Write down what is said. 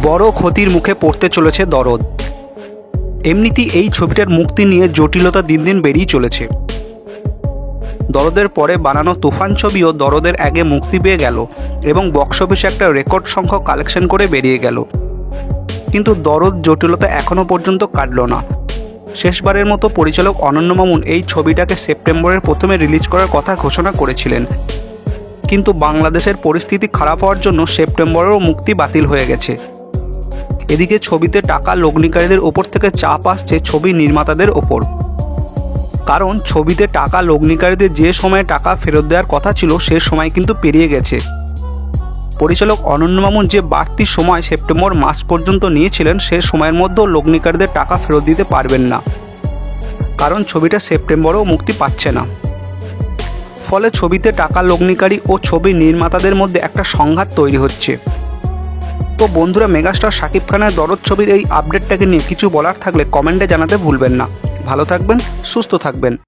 বড় ক্ষতির মুখে পড়তে চলেছে দরদ। এমনিতেই এই ছবিটার মুক্তি নিয়ে জটিলতা দিন দিন বেড়েই চলেছে। দরদের পরে বানানো তুফান ছবিও দরদের আগে মুক্তি পেয়ে গেল এবং বক্স অফিসে একটা রেকর্ড সংখ্যক কালেকশন করে বেরিয়ে গেল। কিন্তু দরদ জটিলতা এখনও পর্যন্ত কাটল না। শেষবারের মতো পরিচালক অনন্য মামুন এই ছবিটাকে সেপ্টেম্বরের প্রথমে রিলিজ করার কথা ঘোষণা করেছিলেন, কিন্তু বাংলাদেশের পরিস্থিতি খারাপ হওয়ার জন্য সেপ্টেম্বরেরও মুক্তি বাতিল হয়ে গেছে। এদিকে ছবিতে টাকা লগ্নিকারীদের ওপর থেকে চাপ আসছে ছবি নির্মাতাদের ওপর, কারণ ছবিতে টাকা লগ্নিকারীদের যে সময়ে টাকা ফেরত দেওয়ার কথা ছিল সে সময় কিন্তু পেরিয়ে গেছে। পরিচালক অনন্য মামুন যে বাড়তি সময় সেপ্টেম্বর মাস পর্যন্ত নিয়েছিলেন সে সময়ের মধ্যেও লগ্নিকারীদের টাকা ফেরত দিতে পারবেন না, কারণ ছবিটা সেপ্টেম্বরেও মুক্তি পাচ্ছে না। ফলে ছবিতে টাকা লগ্নিকারী ও ছবি নির্মাতাদের মধ্যে একটা সংঘাত তৈরি হচ্ছে। তো বন্ধুরা, মেগাস্টার শাকিব খানের দরদ ছবির এই আপডেটটাকে নিয়ে কিছু বলার থাকলে কমেন্টে জানাতে ভুলবেন না। ভালো থাকবেন, সুস্থ থাকবেন।